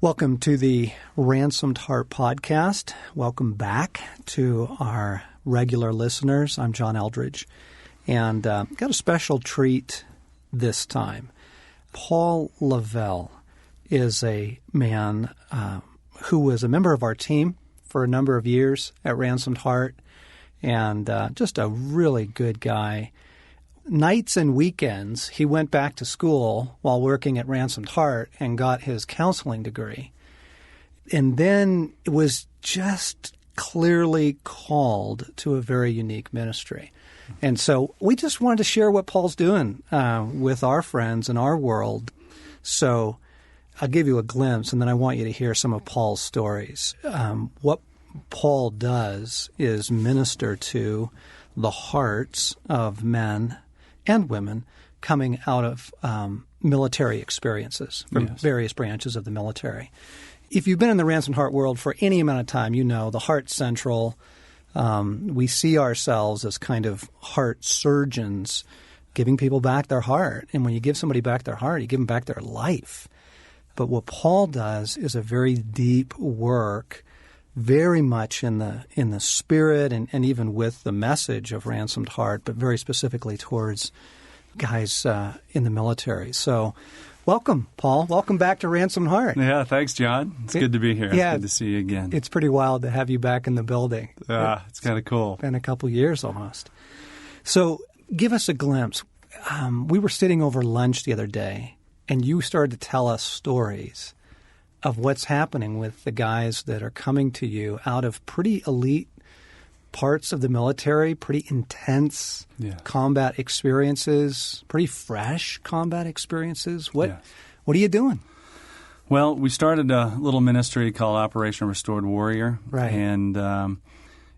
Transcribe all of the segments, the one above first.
Welcome to the Ransomed Heart podcast. Welcome back to our regular listeners. I'm John Eldredge, and got a special treat this time. Paul Lavelle is a man who was a member of our team for a number of years at Ransomed Heart, and just a really good guy. Nights and weekends, he went back to school while working at Ransomed Heart and got his counseling degree. And then it was just clearly called to a very unique ministry. And so we just wanted to share what Paul's doing with our friends in our world. So I'll give you a glimpse, and then I want you to hear some of Paul's stories. What Paul does is minister to the hearts of men and women coming out of military experiences from various branches of the military. If you've been in the Ransomed Heart world for any amount of time, you know the heart's central. We see ourselves as kind of heart surgeons, giving people back their heart. And when you give somebody back their heart, you give them back their life. But what Paul does is a very deep work, very much in the spirit and even with the message of Ransomed Heart, but very specifically towards guys in the military. So welcome, Paul. Welcome back to Ransomed Heart. Yeah, thanks, John. It's good to be here. Yeah, it's good to see you again. It's pretty wild to have you back in the building. It's kind of cool. Been a couple years almost. So give us a glimpse. We were sitting over lunch the other day, and you started to tell us stories of what's happening with the guys that are coming to you out of pretty elite parts of the military, pretty intense combat experiences, pretty fresh combat experiences. What are you doing? Well, we started a little ministry called OperationRestored Warrior, right. And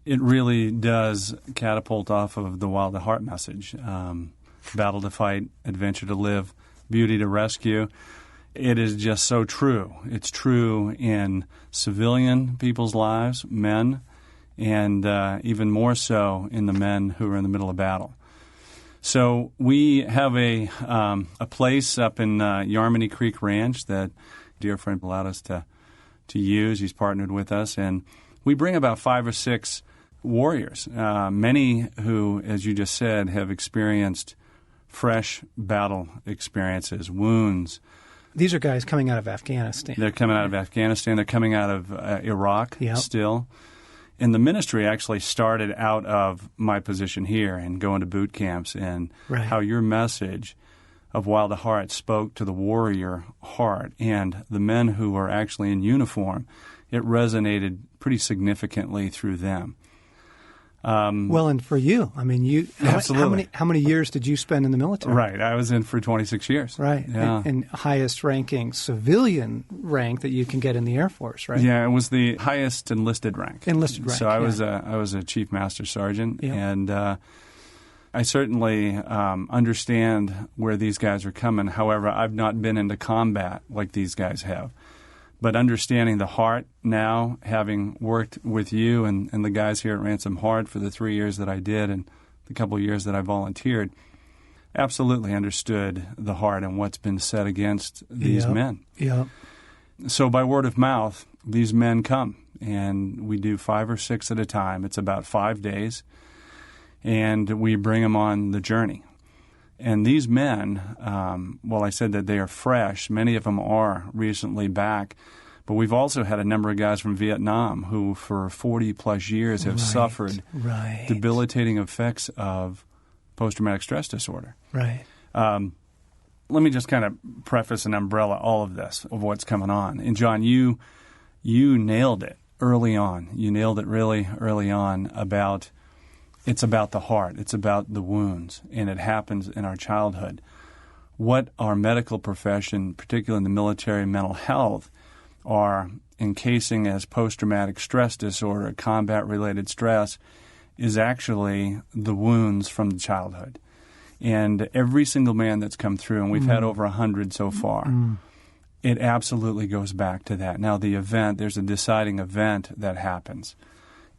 it really does catapult off of the Wild at Heart message. Battle to fight, adventure to live, beauty to rescue. It is just so true. It's true in civilian people's lives, men, and even more so in the men who are in the middle of battle. So we have a place up in Yarmany Creek Ranch that a dear friend allowed us to use. He's partnered with us, and we bring about 5 or 6 warriors, many who, as you just said, have experienced fresh battle experiences, wounds. These are guys coming out of Afghanistan. They're coming out of Afghanistan. They're coming out of Iraq still. And the ministry actually started out of my position here and going to boot camps and how your message of Wild at Heart spoke to the warrior heart and the men who were actually in uniform. It resonated pretty significantly through them. Well, and for you, I mean, absolutely. How many years did you spend in the military? Right, I was in for 26 years. Right, yeah. And highest ranking civilian rank that you can get in the Air Force, right? Yeah, it was the highest enlisted rank. Enlisted rank. So I was a chief master sergeant, and I certainly understand where these guys are coming. However, I've not been into combat like these guys have. But understanding the heart now, having worked with you and the guys here at Ransomed Heart for the 3 years that I did and the couple of years that I volunteered, absolutely understood the heart and what's been said against these men. Yeah. So by word of mouth, these men come, and we do 5 or 6 at a time. It's about 5 days, and we bring them on the journey. And these men, well, I said that they are fresh. Many of them are recently back. But we've also had a number of guys from Vietnam who for 40-plus years have suffered debilitating effects of post-traumatic stress disorder. Right. Let me just kind of preface and umbrella all of this, of what's coming on. And, John, you nailed it early on. You nailed it really early on about it's about the heart. It's about the wounds, and it happens in our childhood. What our medical profession, particularly in the military and mental health, are encasing as post-traumatic stress disorder, combat-related stress, is actually the wounds from the childhood. And every single man that's come through, and we've had over 100 so far, it absolutely goes back to that. Now, the event, there's a deciding event that happens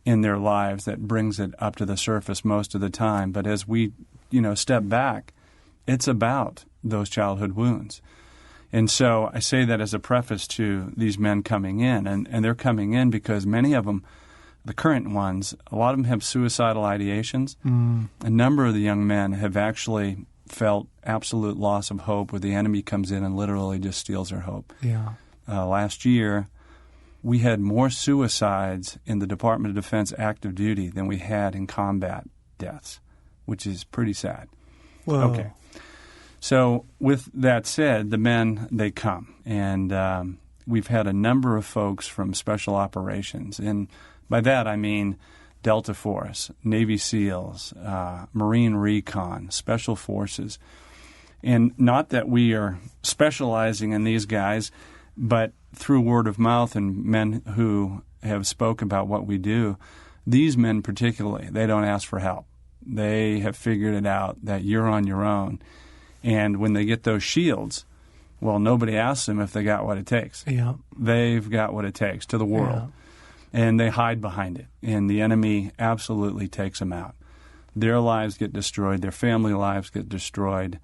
in their lives that brings it up to the surface most of the time. But as we, step back, it's about those childhood wounds. And so I say that as a preface to these men coming in. And they're coming in because many of them, the current ones, a lot of them have suicidal ideations. A number of the young men have actually felt absolute loss of hope where the enemy comes in and literally just steals their hope. Yeah. Last year, we had more suicides in the Department of Defense active duty than we had in combat deaths, which is pretty sad. Whoa. Okay. So with that said, the men, they come. And we've had a number of folks from Special Operations. And by that I mean Delta Force, Navy SEALs, Marine Recon, Special Forces. And not that we are specializing in these guys, but through word of mouth and men who have spoken about what we do, these men particularly, they don't ask for help. They have figured it out that you're on your own. And when they get those shields, well, nobody asks them if they got what it takes. Yeah. They've got what it takes to the world. Yeah. And they hide behind it. And the enemy absolutely takes them out. Their lives get destroyed. Their family lives get destroyed.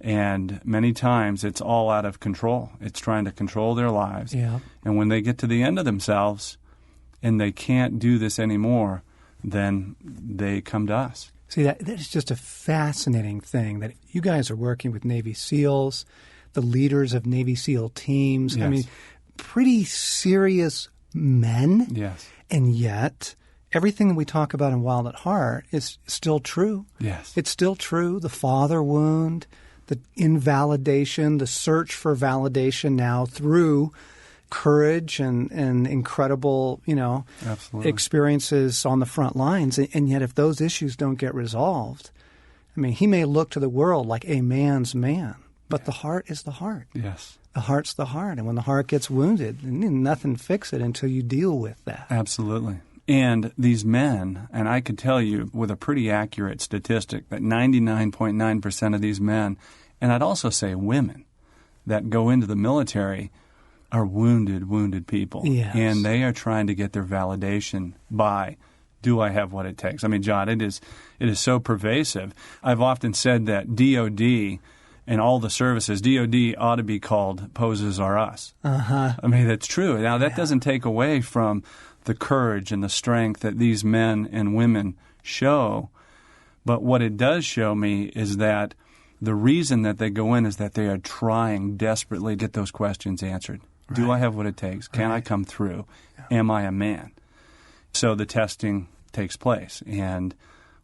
And many times it's all out of control. It's trying to control their lives. Yeah. And when they get to the end of themselves and they can't do this anymore, then they come to us. See, that is just a fascinating thing that you guys are working with Navy SEALs, the leaders of Navy SEAL teams. Yes. I mean, pretty serious men. Yes. And yet, everything that we talk about in Wild at Heart is still true. Yes. It's still true. The father wound, the invalidation, the search for validation now through courage and incredible, Absolutely. experiences on the front lines. And yet if those issues don't get resolved, I mean, he may look to the world like a man's man, but the heart is the heart. Yes. The heart's the heart. And when the heart gets wounded, nothing fix it until you deal with that. Absolutely. And these men, and I could tell you with a pretty accurate statistic that 99.9% of these men, and I'd also say women, that go into the military are wounded people. Yes. And they are trying to get their validation by, do I have what it takes? I mean, John, it is so pervasive. I've often said that DOD and all the services, DOD ought to be called Poses Are Us. Uh-huh. I mean, that's true. Now, that doesn't take away from the courage and the strength that these men and women show. But what it does show me is that the reason that they go in is that they are trying desperately to get those questions answered. Right. Do I have what it takes? Can I come through? Yeah. Am I a man? So the testing takes place. And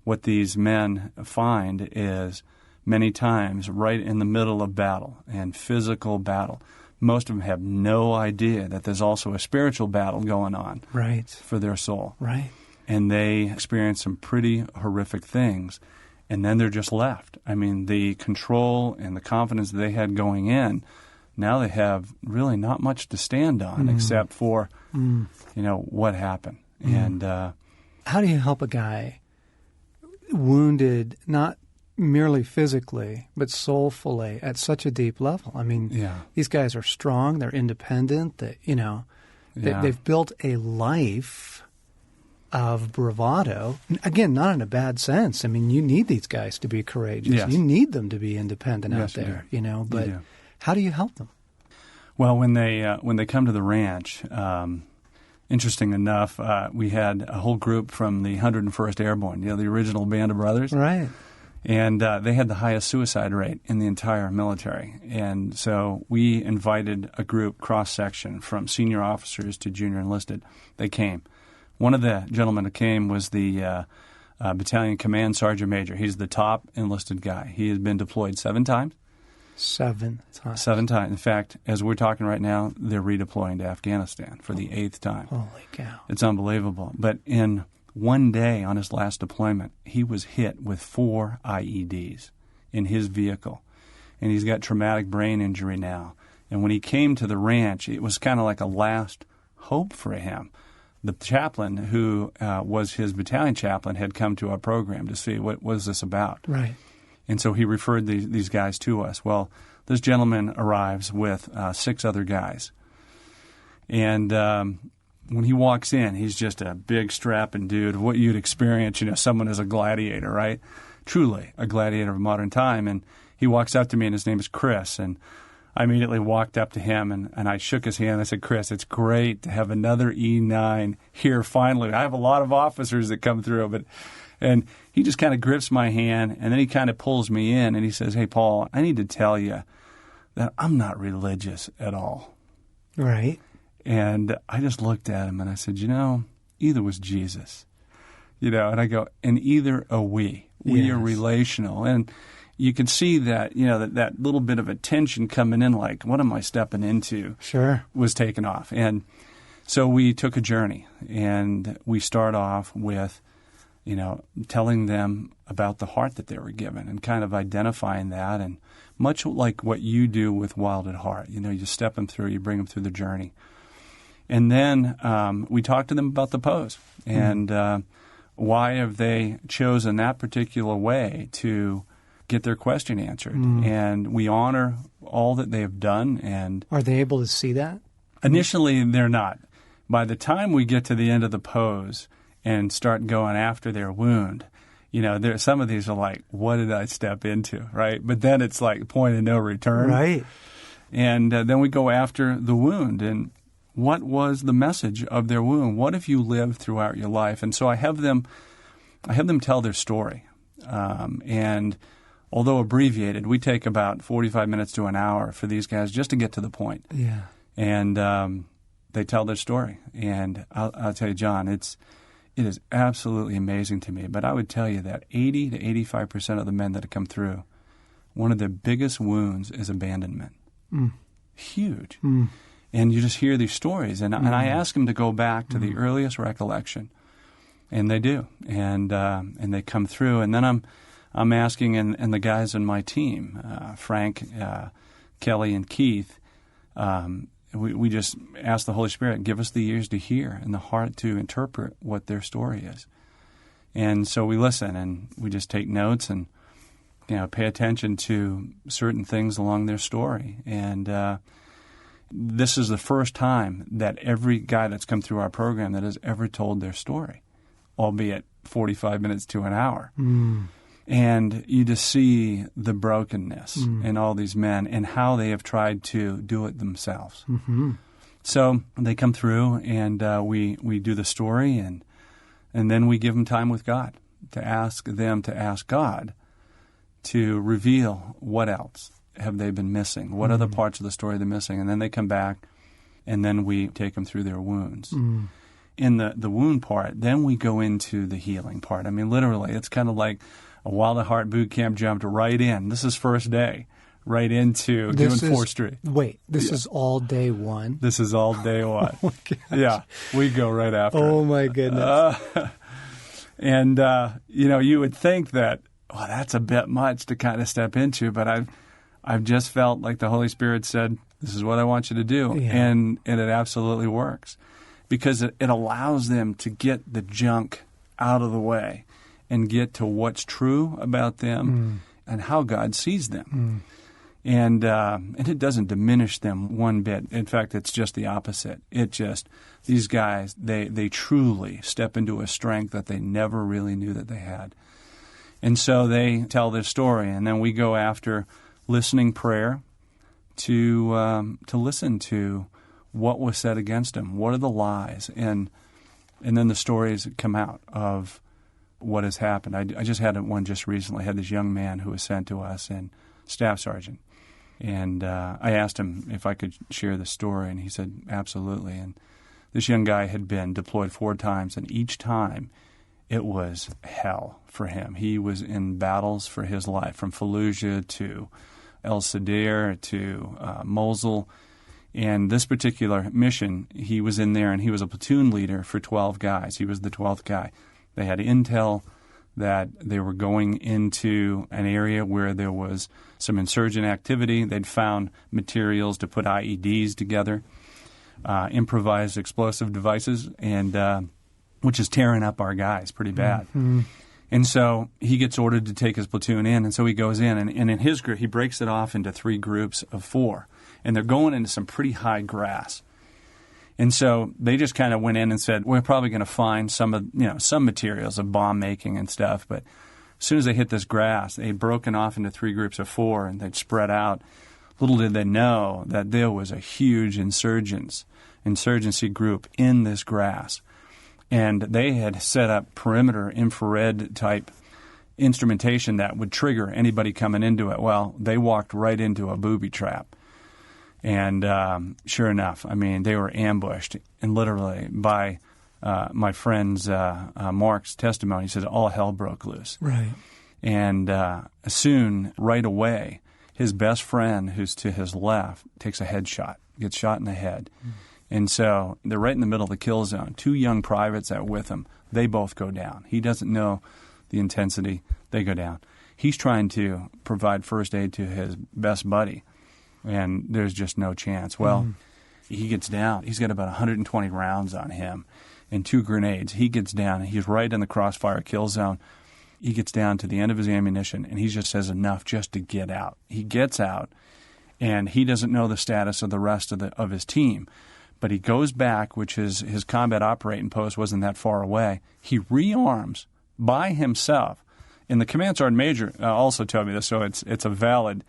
what these men find is many times right in the middle of battle and physical battle, most of them have no idea that there's also a spiritual battle going on for their soul. Right. And they experience some pretty horrific things. And then they're just left. I mean, the control and the confidence that they had going in, now they have really not much to stand on except for, what happened. And how do you help a guy wounded, not merely physically, but soulfully at such a deep level? I mean, these guys are strong. They're independent. They've built a life of bravado. Again, not in a bad sense. I mean, you need these guys to be courageous. Yes. You need them to be independent out there, but how do you help them? Well, when they come to the ranch, interesting enough, we had a whole group from the 101st Airborne, the original Band of Brothers. Right. And they had the highest suicide rate in the entire military. And so we invited a group cross-section from senior officers to junior enlisted. They came. One of the gentlemen that came was the battalion command sergeant major. He's the top enlisted guy. He has been deployed 7 times. 7 times. 7 times. In fact, as we're talking right now, they're redeploying to Afghanistan for the 8th time. Holy cow. It's unbelievable. But in one day on his last deployment, he was hit with 4 IEDs in his vehicle. And he's got traumatic brain injury now. And when he came to the ranch, it was kind of like a last hope for him. The chaplain, who was his battalion chaplain, had come to our program to see what was this about. Right. And so he referred these guys to us. Well, this gentleman arrives with 6 other guys. And when he walks in, he's just a big, strapping dude, what you'd experience, someone as a gladiator, right? Truly a gladiator of modern time. And he walks up to me, and his name is Chris. And I immediately walked up to him and I shook his hand. I said, Chris, it's great to have another E9 here finally. I have a lot of officers that come through, and he just kind of grips my hand, and then he kind of pulls me in, and he says, hey, Paul, I need to tell you that I'm not religious at all. Right. And I just looked at him, and I said, either was Jesus. And I go, and either are we. We are relational. And you could see that, that little bit of a tension coming in, like, what am I stepping into? Sure. Was taken off. And so we took a journey, and we start off with, telling them about the heart that they were given and kind of identifying that. And much like what you do with Wild at Heart, you step them through, you bring them through the journey. And then we talk to them about the pose and why have they chosen that particular way to get their question answered. And we honor all that they have done. And are they able to see that? Initially, they're not. By the time we get to the end of the pose and start going after their wound, some of these are like, what did I step into, right? But then it's like point of no return. Right. And then we go after the wound and what was the message of their wound? What have you lived throughout your life? And so I have them tell their story. And although abbreviated, we take about 45 minutes to an hour for these guys just to get to the point. Yeah. And they tell their story. And I'll tell you, John, it is absolutely amazing to me. But I would tell you that 80 to 85% of the men that have come through, one of their biggest wounds is abandonment. Huge. And you just hear these stories. And I ask them to go back to the earliest recollection. And they do. And they come through. And then I'm asking, and the guys on my team, Frank, Kelly, and Keith, we just ask the Holy Spirit, give us the ears to hear and the heart to interpret what their story is. And so we listen, and we just take notes and pay attention to certain things along their story. And this is the first time that every guy that's come through our program that has ever told their story, albeit 45 minutes to an hour. And you just see the brokenness in all these men and how they have tried to do it themselves. So they come through, and we do the story, and then we give them time with God to ask God to reveal what else have they been missing, what other parts of the story they're missing. And then they come back, and then we take them through their wounds. In the wound part, then we go into the healing part. I mean, literally, it's kind of like a Wild at Heart boot camp jumped right in. This is first day, right into doing 4th Street. Wait, this is all day one? This is all day one. Oh, my gosh. Yeah, we go right after. Oh, my goodness. And, you would think that, that's a bit much to kind of step into, but I've just felt like the Holy Spirit said, this is what I want you to do. Yeah. And it absolutely works because it allows them to get the junk out of the way and get to what's true about them and how God sees them. And it doesn't diminish them one bit. In fact, it's just the opposite. These guys, they truly step into a strength that they never really knew that they had. And so they tell their story, and then we go after listening prayer to listen to what was said against them, what are the lies, and then the stories that come out of what has happened. I just had one just recently. I had this young man who was sent to us, and staff sergeant, and I asked him if I could share the story, and he said absolutely. And this young guy had been deployed 4 times, and each time it was hell for him. He was in battles for his life, from Fallujah to El Sadir to Mosul. And this particular mission, he was in there, and he was a platoon leader for 12 guys. He was the 12th guy. They had intel that they were going into an area where there was some insurgent activity. They'd found materials to put IEDs together, improvised explosive devices, and which is tearing up our guys pretty bad. And so he gets ordered to take his platoon in, and so he goes in, and in his group, he breaks it off into 3 groups of 4, and they're going into some pretty high grass. And so they just kind of went in and said, we're probably going to find some materials of bomb making and stuff, but as soon as they hit this grass, they'd broken off into 3 groups of 4, and they'd spread out Little did they know that there was a huge insurgency group in this grass. And they had set up perimeter infrared type instrumentation that would trigger anybody coming into it. Well, they walked right into a booby trap. And sure enough, I mean, they were ambushed. And literally, by my friend's Mark's testimony, he said all hell broke loose. Right. And soon, right away, his best friend, who's to his left, takes a headshot, gets shot in the head. And so they're right in the middle of the kill zone. 2 young privates that with him, they both go down. He doesn't know the intensity. They go down. He's trying to provide first aid to his best buddy, and there's just no chance. Well, he gets down. He's got about 120 rounds on him and 2 grenades. He gets down, and he's right in the crossfire kill zone. He gets down to the end of his ammunition, and he just says enough just to get out. He gets out, and he doesn't know the status of the rest of his team. But he goes back, which is his combat operating post wasn't that far away. He rearms by himself. And the command sergeant major also told me this, so it's a valid,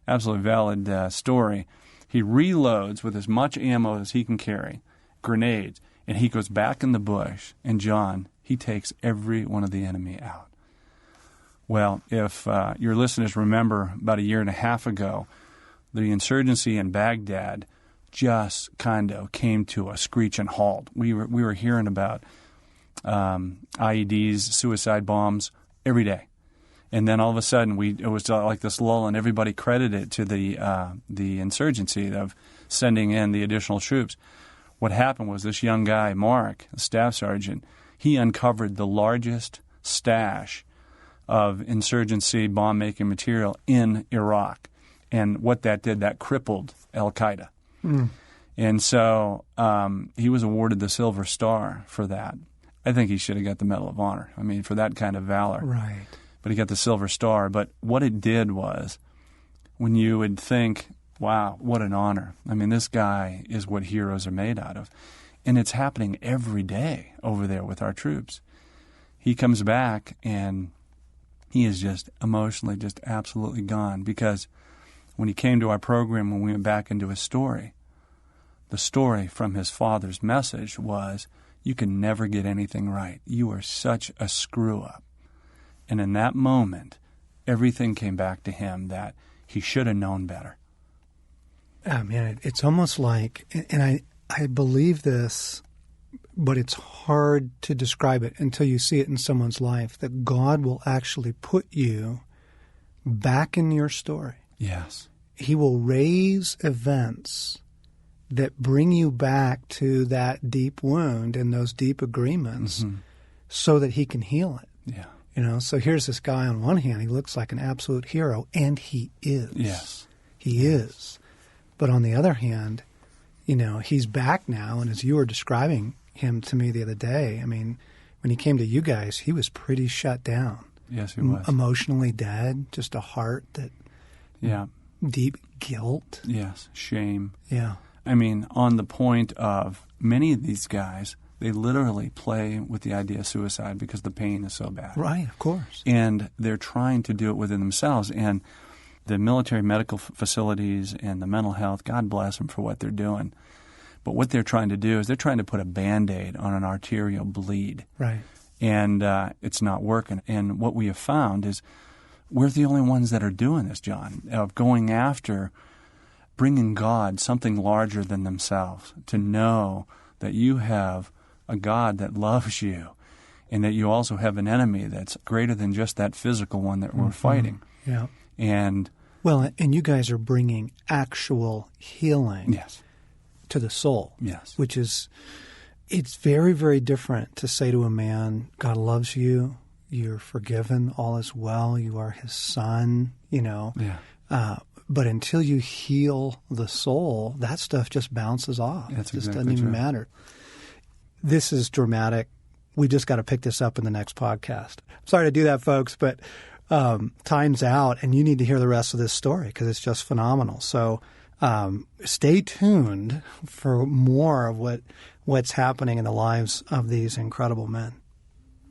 absolutely valid story. He reloads with as much ammo as he can carry, grenades, and he goes back in the bush. And John, he takes every one of the enemy out. Well, if your listeners remember about 1.5 years ago, the insurgency in Baghdad just kind of came to a screeching halt. We were hearing about IEDs, suicide bombs every day, and then all of a sudden it was like this lull, and everybody credited it to the insurgency of sending in the additional troops. What happened was this young guy, Mark, a staff sergeant, he uncovered the largest stash of insurgency bomb-making material in Iraq, and what that did, that crippled al-Qaeda. And so he was awarded the Silver Star for that. I think he should have got the Medal of Honor. I mean, for that kind of valor. Right. But he got the Silver Star. But what it did was, when you would think, wow, what an honor. I mean, this guy is what heroes are made out of. And it's happening every day over there with our troops. He comes back, and he is just emotionally just absolutely gone, because when he came to our program, when we went back into his story, the story from his father's message was, you can never get anything right. You are such a screw-up. And in that moment, everything came back to him that he should have known better. Man, it's almost like, and I believe this, but it's hard to describe it until you see it in someone's life, that God will actually put you back in your story. Yes. He will raise events that bring you back to that deep wound and those deep agreements so that he can heal it. Yeah. You know, so here's this guy on one hand, he looks like an absolute hero, and he is. Yes. He is. But on the other hand, you know, he's back now, and as you were describing him to me the other day, I mean, when he came to you guys, he was pretty shut down. Yes, he was. Emotionally dead, just a heart that... Yeah. Deep guilt. Yes, shame. Yeah. I mean, on the point of many of these guys, they literally play with the idea of suicide because the pain is so bad. Right, of course. And they're trying to do it within themselves. And the military medical facilities and the mental health, God bless them for what they're doing. But what they're trying to do is they're trying to put a Band-Aid on an arterial bleed. Right. And it's not working. And what we have found is we're the only ones that are doing this, John, of going after bringing God, something larger than themselves, to know that you have a God that loves you and that you also have an enemy that's greater than just that physical one that we're fighting. Yeah. And well, and you guys are bringing actual healing to the soul. Yes. Which is, it's very, very different to say to a man, God loves you, you're forgiven, all is well, you are his son, you know. Yeah. But until you heal the soul, that stuff just bounces off. That's it just exactly doesn't even true. matter. This is dramatic. We just got to pick this up in the next podcast. Sorry to do that, folks, but time's out, and you need to hear the rest of this story because it's just phenomenal. So stay tuned for more of what's happening in the lives of these incredible men.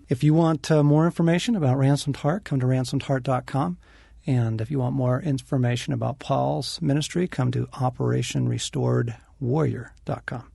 If you want more information about Ransomed Heart, come to ransomedheart.com. And if you want more information about Paul's ministry, come to OperationRestoredWarrior.com.